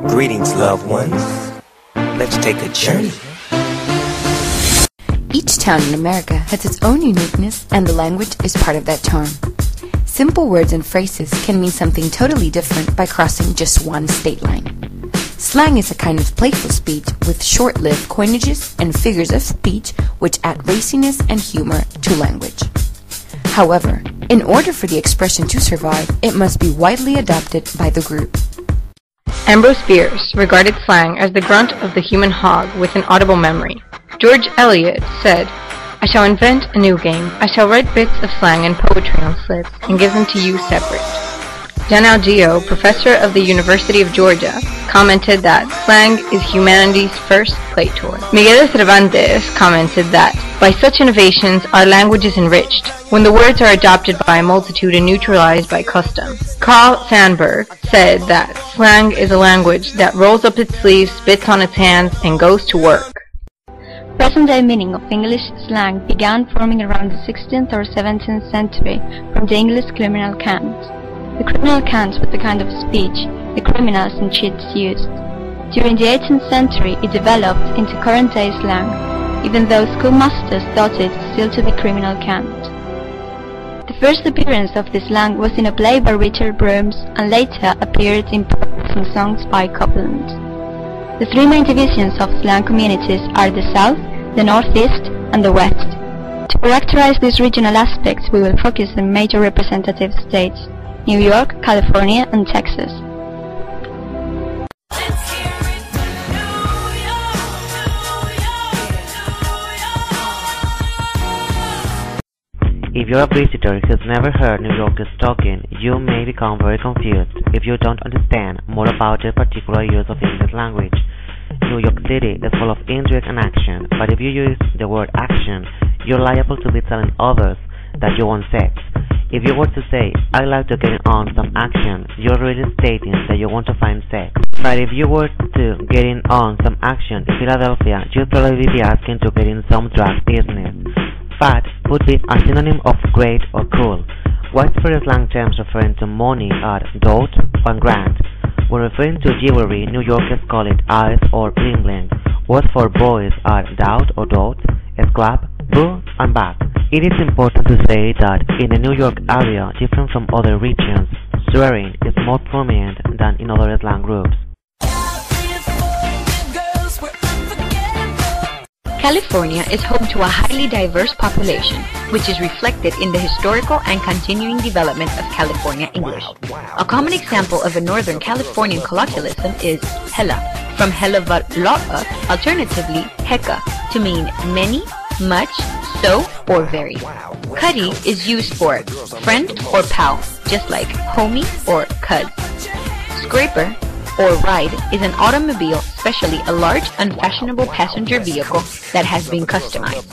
Greetings, loved ones. Let's take a journey. Each town in America has its own uniqueness, and the language is part of that charm. Simple words and phrases can mean something totally different by crossing just one state line. Slang is a kind of playful speech with short-lived coinages and figures of speech which add raciness and humor to language. However, in order for the expression to survive, it must be widely adopted by the group. Ambrose Bierce regarded slang as the grunt of the human hog with an audible memory. George Eliot said, "I shall invent a new game. I shall write bits of slang and poetry on slips and give them to you separate." Jan Algeo, professor of the University of Georgia, commented that slang is humanity's first play toy. Miguel de Cervantes commented that, "By such innovations our language is enriched, when the words are adopted by a multitude and neutralized by custom." Carl Sandburg said that slang is a language that rolls up its sleeves, spits on its hands, and goes to work. Present-day meaning of English slang began forming around the 16th or 17th century from the English criminal cant. The criminal cant was the kind of speech the criminals and cheats used. During the 18th century it developed into current-day slang, even though schoolmasters thought it still to be criminal cant. The first appearance of this slang was in a play by Richard Brooms and later appeared in poems and songs by Copland. The three main divisions of slang communities are the South, the Northeast, and the West. To characterize these regional aspects, we will focus on major representative states: New York, California, and Texas. If you're a visitor who's never heard New Yorkers talking, you may become very confused if you don't understand more about the particular use of English language. New York City is full of intrigue and action, but if you use the word action, you're liable to be telling others that you want sex. If you were to say, "I like to get on some action," you're really stating that you want to find sex. But if you were to get in on some action in Philadelphia, you'd probably be asking to get in some drug business. Fat would be a synonym of great or cool. Widespread slang terms referring to money are dote and grand. When referring to jewelry, New Yorkers call it ice or bling bling. Words for boys are doubt or dote, scrap, boo, and bag. It is important to say that in the New York area, different from other regions, swearing is more prominent than in other slang groups. California is home to a highly diverse population, which is reflected in the historical and continuing development of California English. A common example of a Northern Californian colloquialism is hella, from hella lotta, alternatively hecka, to mean many, much, so, or very. Cuddy is used for friend or pal, just like homie or cuz. Scraper or ride is an automobile, especially a large, unfashionable passenger vehicle that has been customized.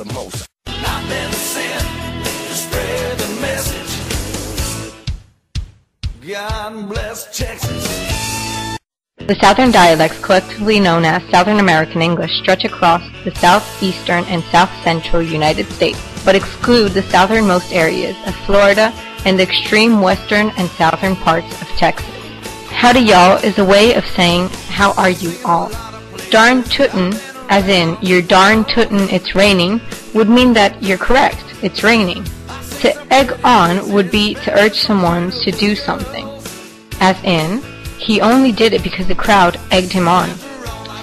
The Southern dialects, collectively known as Southern American English, stretch across the southeastern and south-central United States, but exclude the southernmost areas of Florida and the extreme western and southern parts of Texas. Howdy y'all is a way of saying, "How are you all?" Darn tootin', as in, "You're darn tootin' it's raining," would mean that you're correct, it's raining. To egg on would be to urge someone to do something, as in, "He only did it because the crowd egged him on."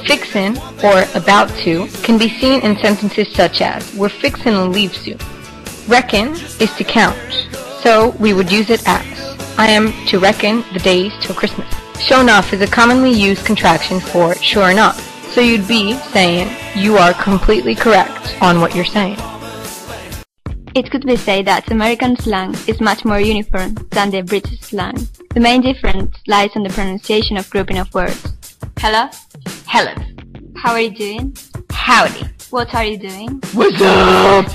Fixin' or about to can be seen in sentences such as, "We're fixin' to leave soon." Reckon is to count, so we would use it as, "I am to reckon the days till Christmas." Show enough is a commonly used contraction for sure enough, so you'd be saying you are completely correct on what you're saying. It could be said that American slang is much more uniform than the British slang. The main difference lies in the pronunciation of grouping of words. Hello? Hello. How are you doing? Howdy. What are you doing? What's up?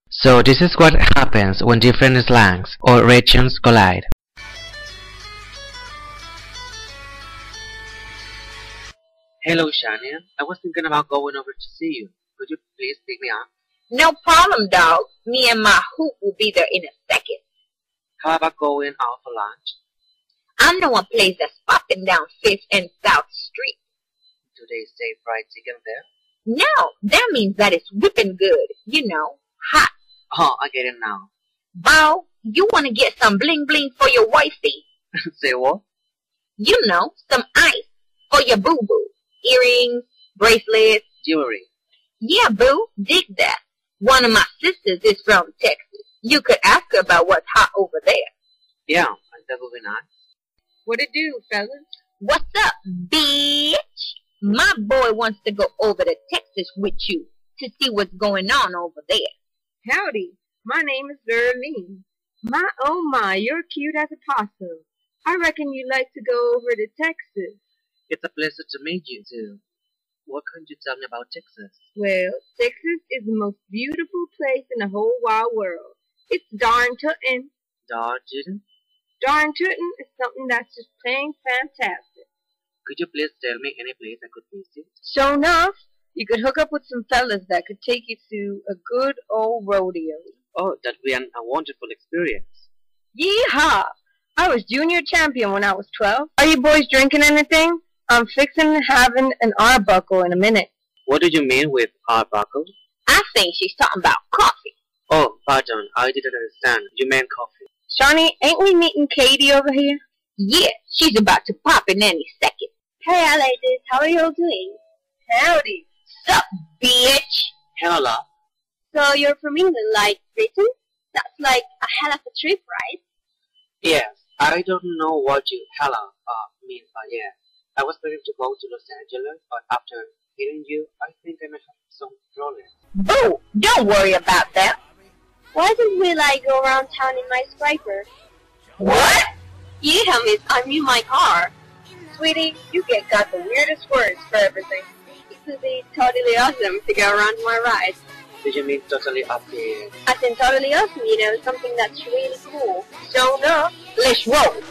So this is what happens when different slangs or regions collide. Hello, Shannon. I was thinking about going over to see you. Could you please pick me up? No problem, dog. Me and my hoop will be there in a second. How about going out for lunch? I know a place that's popping down 5th and South Street. Do they say fried chicken there? No, that means that it's whipping good. You know, hot. Oh, I get it now. Bow, you want to get some bling bling for your wifey? Say what? You know, some ice for your boo-boo. Earrings, bracelets. Jewelry. Yeah, boo, dig that. One of my sisters is from Texas. You could ask her about what's hot over there. Yeah, that would be nice. What it do, fellas? What's up, bitch? My boy wants to go over to Texas with you to see what's going on over there. Howdy, my name is Verlene. My oh my, you're cute as a possum. I reckon you'd like to go over to Texas. It's a pleasure to meet you too. What can you tell me about Texas? Well, Texas is the most beautiful place in the whole wide world. It's darn tootin'. Darn tootin'? Darn tootin' is something that's just plain fantastic. Could you please tell me any place I could visit? Sure enough, you could hook up with some fellas that could take you to a good old rodeo. Oh, that'd be a wonderful experience. Yeehaw! I was junior champion when I was 12. Are you boys drinking anything? I'm fixing to having an arbuckle in a minute. What do you mean with arbuckle? I think she's talking about coffee. Oh, pardon, I didn't understand. You meant coffee. Shawnee, ain't we meeting Katie over here? Yeah, she's about to pop in any second. Hey, ladies, how are you all doing? Howdy. Sup, bitch? Hello. So you're from England, like Britain? That's like a hell of a trip, right? Yes, I don't know what you hello mean, but yeah. I was planning to go to Los Angeles, but after hearing you, I think I may have some problems. Boo! Don't worry about that. Why don't we like go around town in my scraper? What? Yeah, miss, I'm in my car. Sweetie, you got the weirdest words for everything. It would be totally awesome to go around my ride. Did you mean totally up here? I think totally awesome, you know, something that's really cool. So no, let's roll.